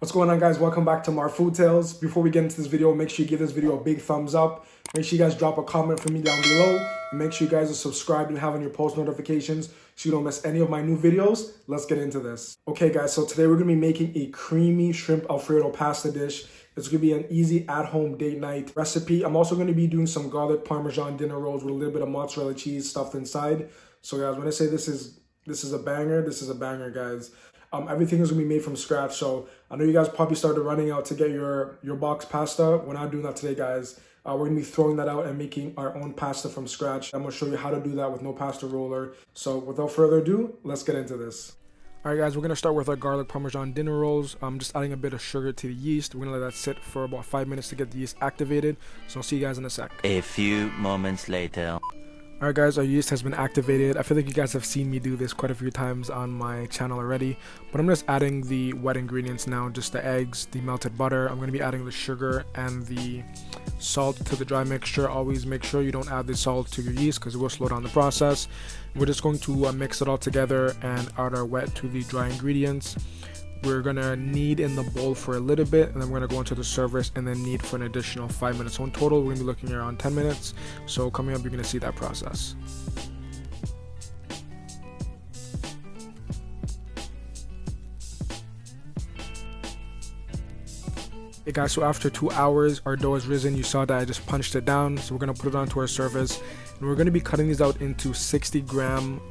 What's going on, guys? Welcome back to Mar Food Tales. Before we get into this video, make sure you give this video a big thumbs up. Make sure you guys drop a comment for me down below. And make sure you guys are subscribed and have on your post notifications so you don't miss any of my new videos. Let's get into this. Okay, guys, so today we're going to be making a creamy shrimp Alfredo pasta dish. It's going to be an easy at-home date night recipe. I'm also going to be doing some garlic Parmesan dinner rolls with a little bit of mozzarella cheese stuffed inside. So, guys, when I say this is a banger, this is a banger, guys. Everything is going to be made from scratch, so I know you guys probably started running out to get your box pasta. We're not doing that today, guys. We're going to be throwing that out and making our own pasta from scratch. I'm going to show you how to do that with no pasta roller. So without further ado, let's get into this. Alright, guys, we're going to start with our garlic Parmesan dinner rolls. I'm just adding a bit of sugar to the yeast. We're going to let that sit for about 5 minutes to get the yeast activated. So I'll see you guys in a sec. A few moments later. Alright, guys, our yeast has been activated. I feel like you guys have seen me do this quite a few times on my channel already, but I'm just adding the wet ingredients now, just the eggs, the melted butter. I'm going to be adding the sugar and the salt to the dry mixture. Always make sure you don't add the salt to your yeast because it will slow down the process. We're just going to mix it all together and add our wet to the dry ingredients. We're going to knead in the bowl for a little bit, and then we're going to go into the servers and then knead for an additional 5 minutes. So in total, we're going to be looking around 10 minutes. So coming up, you're going to see that process. Hey guys, so after 2 hours, our dough has risen. You saw that I just punched it down. So we're going to put it onto our service, and we're going to be cutting these out into 60-gram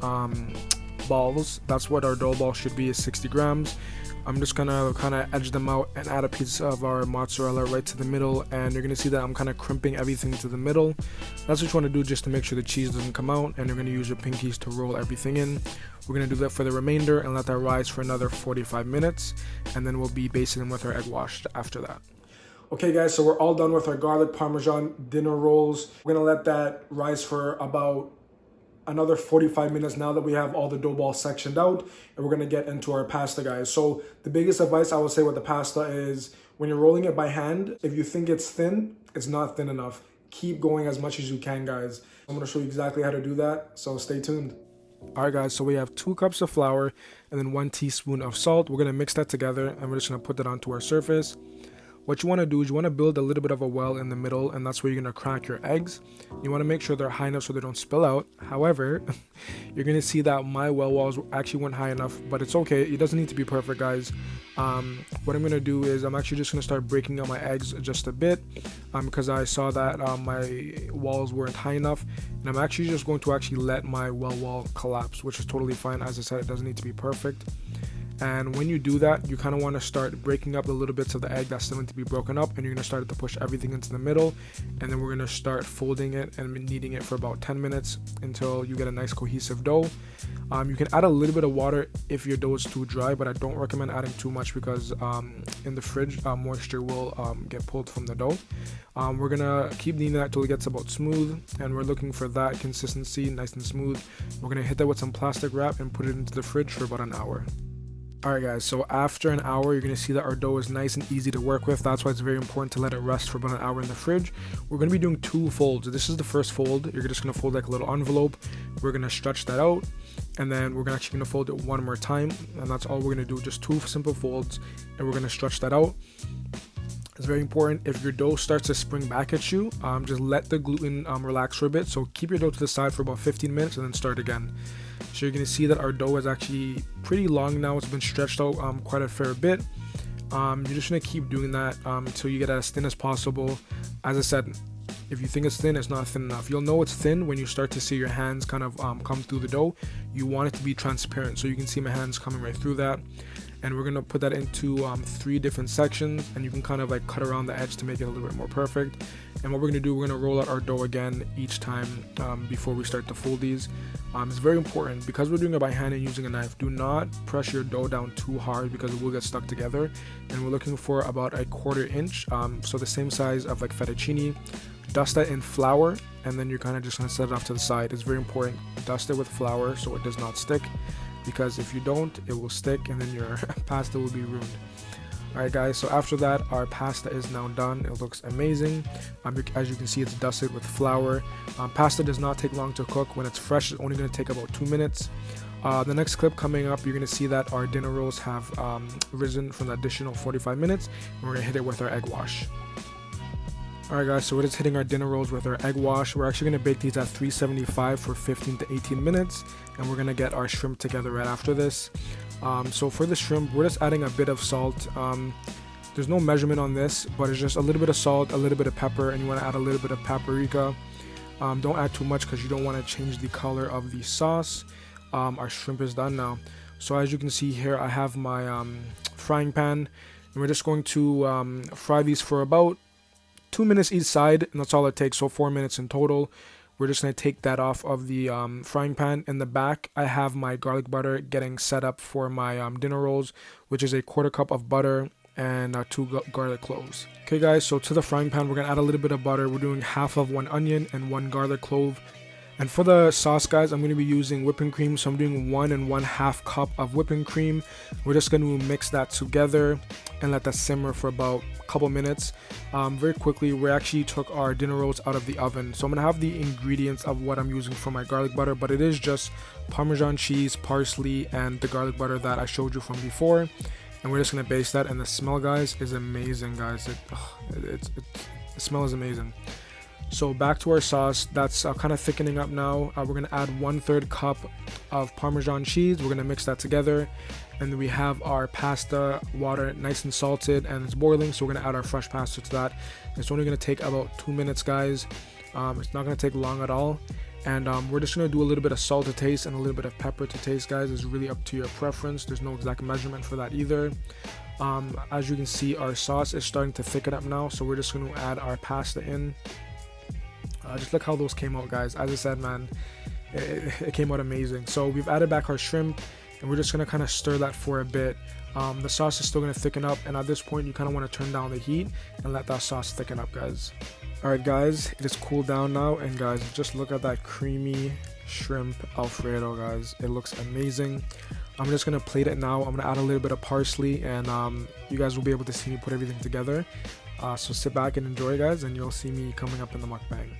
balls. That's what our dough ball should be, is 60 grams. I'm just gonna kind of edge them out and add a piece of our mozzarella right to the middle, and you're gonna see that I'm kind of crimping everything to the middle. That's what you want to do, just to make sure the cheese doesn't come out, and you're gonna use your pinkies to roll everything in. We're gonna do that for the remainder and let that rise for another 45 minutes, and then we'll be basting them with our egg wash after that. Okay, guys, so we're all done with our garlic Parmesan dinner rolls. We're gonna let that rise for about another 45 minutes now that we have all the dough balls sectioned out, and we're going to get into our pasta, guys. So the biggest advice I would say with the pasta is when you're rolling it by hand, if you think it's thin, it's not thin enough. Keep going as much as you can, guys. I'm going to show you exactly how to do that, so stay tuned. All right, guys, so we have 2 cups of flour and then 1 teaspoon of salt. We're going to mix that together, and we're just going to put that onto our surface. What you want to do is you want to build a little bit of a well in the middle, and that's where you're going to crack your eggs. You want to make sure they're high enough so they don't spill out. However, you're going to see that my well walls actually weren't high enough, but it's okay. It doesn't need to be perfect, guys. What I'm going to do is I'm actually just going to start breaking up my eggs just a bit because I saw that my walls weren't high enough, and I'm actually just going to let my well wall collapse, which is totally fine. As I said, it doesn't need to be perfect. And when you do that, you kind of want to start breaking up the little bits of the egg that's still need to be broken up, and you're going to start to push everything into the middle, and then we're going to start folding it and kneading it for about 10 minutes until you get a nice cohesive dough. You can add a little bit of water if your dough is too dry, but I don't recommend adding too much because in the fridge, moisture will get pulled from the dough. We're going to keep kneading that until it gets about smooth, and we're looking for that consistency, nice and smooth. We're going to hit that with some plastic wrap and put it into the fridge for about an hour. Alright, guys, so after an hour, you're going to see that our dough is nice and easy to work with. That's why it's very important to let it rest for about an hour in the fridge. We're going to be doing 2 folds. This is the first fold. You're just going to fold like a little envelope. We're going to stretch that out, and then we're actually going to fold it one more time, and that's all we're going to do. Just 2 simple folds, and we're going to stretch that out. It's very important. If your dough starts to spring back at you, just let the gluten relax for a bit. So keep your dough to the side for about 15 minutes and then start again. So you're going to see that our dough is actually pretty long now. It's been stretched out quite a fair bit. You're just going to keep doing that until you get as thin as possible. As I said, if you think it's thin, it's not thin enough. You'll know it's thin when you start to see your hands kind of come through the dough. You want it to be transparent, so you can see my hands coming right through that. And we're going to put that into 3 different sections, and you can kind of like cut around the edge to make it a little bit more perfect. And what we're going to do, we're going to roll out our dough again each time before we start to fold these. It's very important because we're doing it by hand and using a knife. Do not press your dough down too hard because it will get stuck together. And we're looking for about a 1/4 inch, so the same size of like fettuccine. Dust that in flour, and then you're kind of just going to set it off to the side. It's very important. Dust it with flour so it does not stick, because if you don't, it will stick and then your pasta will be ruined. Alright, guys, so after that, our pasta is now done. It looks amazing. As you can see, it's dusted with flour. Pasta does not take long to cook. When it's fresh, it's only going to take about 2 minutes. The next clip coming up, you're gonna see that our dinner rolls have risen from the additional 45 minutes, and we're gonna hit it with our egg wash. Alright guys, so we're just hitting our dinner rolls with our egg wash. We're actually gonna bake these at 375 for 15 to 18 minutes, and we're gonna get our shrimp together right after this. So for the shrimp, we're just adding a bit of salt. There's no measurement on this, but it's just a little bit of salt, a little bit of pepper, and you want to add a little bit of paprika. Don't add too much because you don't want to change the color of the sauce. Our shrimp is done now. So as you can see here, I have my frying pan, and we're just going to fry these for about 2 minutes each side, and that's all it takes, so 4 minutes in total. We're just going to take that off of the frying pan. In the back, I have my garlic butter getting set up for my dinner rolls, which is a 1/4 cup of butter and 2 garlic cloves. Okay guys, so to the frying pan, we're going to add a little bit of butter. We're doing half of 1 onion and 1 garlic clove. And for the sauce, guys, I'm going to be using whipping cream. So I'm doing 1 1/2 cup of whipping cream. We're just going to mix that together and let that simmer for about a couple minutes. Very quickly, we actually took our dinner rolls out of the oven. So I'm going to have the ingredients of what I'm using for my garlic butter, but it is just Parmesan cheese, parsley, and the garlic butter that I showed you from before. And we're just going to baste that, and the smell, guys, is amazing, guys. The smell is amazing. So back to our sauce, that's kind of thickening up now. We're going to add 1/3 cup of Parmesan cheese. We're going to mix that together. And then we have our pasta water, nice and salted, and it's boiling. So we're going to add our fresh pasta to that. It's only going to take about 2 minutes, guys. It's not going to take long at all. And we're just going to do a little bit of salt to taste and a little bit of pepper to taste, guys. It's really up to your preference. There's no exact measurement for that either. As you can see, our sauce is starting to thicken up now. So we're just going to add our pasta in. Just look how those came out, guys. As I said, man, it came out amazing. So we've added back our shrimp, and we're just going to kind of stir that for a bit. The sauce is still going to thicken up, and at this point, you kind of want to turn down the heat and let that sauce thicken up, guys. Alright guys, it is cooled down now, and guys, just look at that creamy shrimp Alfredo, guys. It looks amazing. I'm just going to plate it now. I'm going to add a little bit of parsley, and you guys will be able to see me put everything together. So sit back and enjoy, guys, and you'll see me coming up in the mukbang.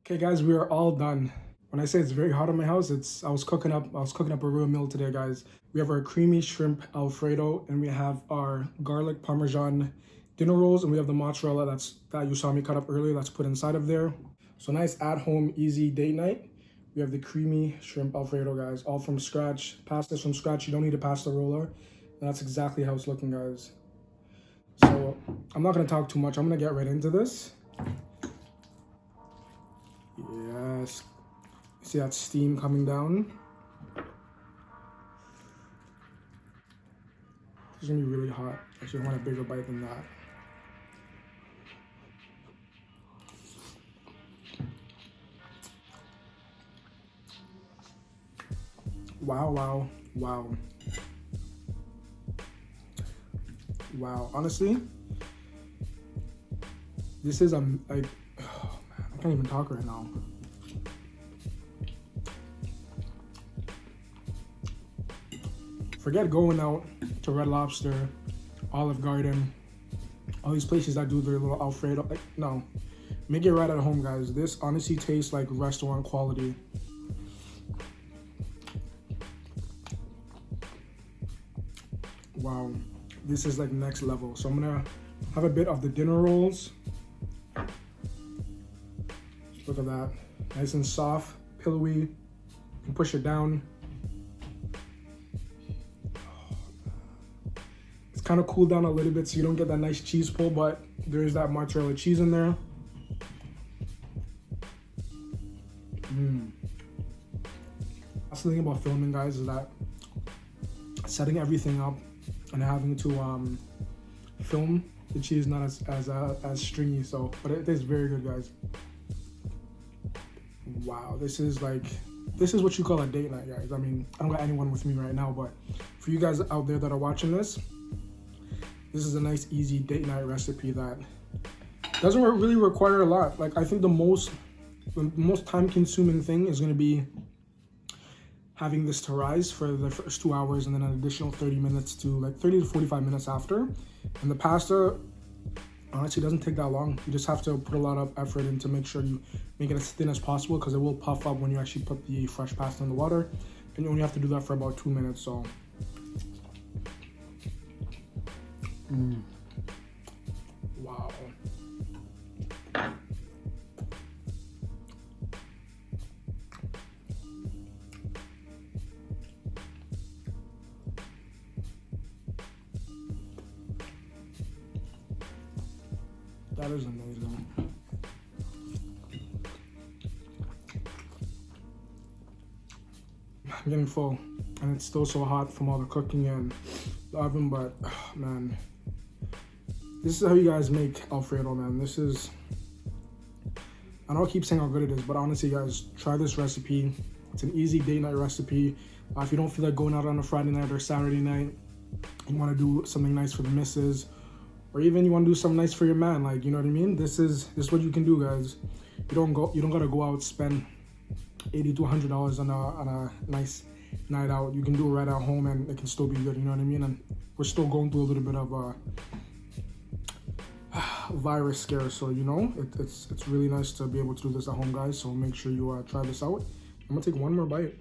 Okay guys, we are all done. When I say it's very hot in my house, I was cooking up a real meal today, guys. We have our creamy shrimp Alfredo, and we have our garlic Parmesan dinner rolls, and we have the mozzarella that you saw me cut up earlier that's put inside of there. So nice at-home, easy date night. We have the creamy shrimp Alfredo, guys, all from scratch. Pasta's from scratch. You don't need a pasta roller. And that's exactly how it's looking, guys. So I'm not gonna talk too much. I'm gonna get right into this. Yes. See that steam coming down? It's gonna be really hot. Actually, I want a bigger bite than that. Wow, wow, wow. Wow, honestly, this is like, oh man, I can't even talk right now. Forget going out to Red Lobster, Olive Garden, all these places that do their little Alfredo. Like, no, make it right at home, guys. This honestly tastes like restaurant quality. Wow, this is like next level. So I'm gonna have a bit of the dinner rolls. Look at that, nice and soft, pillowy. You can push it down. It's kind of cooled down a little bit so you don't get that nice cheese pull, but there is that mozzarella cheese in there. That's the thing about filming, guys, is that setting everything up and having to film the cheese not as stringy. So, but it is very good, guys. Wow, this is what you call a date night, guys. I mean, I don't got anyone with me right now, but for you guys out there that are watching this is a nice, easy date night recipe that doesn't really require a lot. Like, I think the most time-consuming thing is gonna be having this to rise for the first 2 hours, and then an additional 30 minutes to like 30 to 45 minutes after. And the pasta honestly doesn't take that long. You just have to put a lot of effort in to make sure you make it as thin as possible, because it will puff up when you actually put the fresh pasta in the water, and you only have to do that for about 2 minutes. So wow. That is amazing. I'm getting full, and it's still so hot from all the cooking and the oven, but oh, man, this is how you guys make Alfredo, man. This is, I know I keep saying how good it is, but honestly, guys, try this recipe. It's an easy date night recipe. If you don't feel like going out on a Friday night or Saturday night, you want to do something nice for the missus, or even you want to do something nice for your man, like, you know what I mean? This is what you can do, guys. You don't gotta go out, spend $80 to $100 on a nice night out. You can do it right at home, and it can still be good, you know what I mean? And we're still going through a little bit of a virus scare, so you know, it's really nice to be able to do this at home, guys. So make sure you try this out. I'm gonna take one more bite.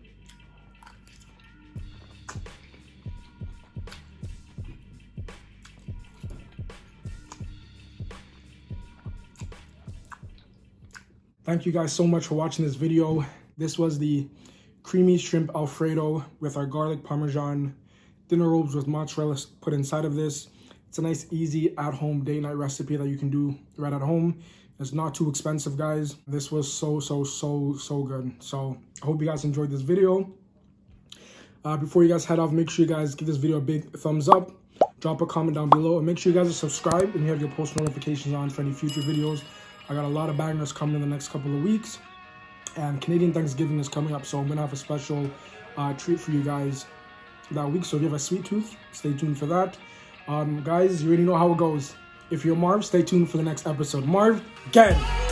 Thank you guys so much for watching this video. This was the Creamy Shrimp Alfredo with our garlic parmesan dinner rolls with mozzarella put inside of this. It's a nice, easy, at-home day-night recipe that you can do right at home. It's not too expensive, guys. This was so good. So I hope you guys enjoyed this video. Before you guys head off, make sure you guys give this video a big thumbs up. Drop a comment down below, and make sure you guys are subscribed and you have your post notifications on for any future videos. I got a lot of bangers coming in the next couple of weeks, and Canadian Thanksgiving is coming up, so I'm gonna have a special treat for you guys that week. So if you have a sweet tooth, stay tuned for that. Guys, you already know how it goes. If you're Marv, stay tuned for the next episode. Marv, again.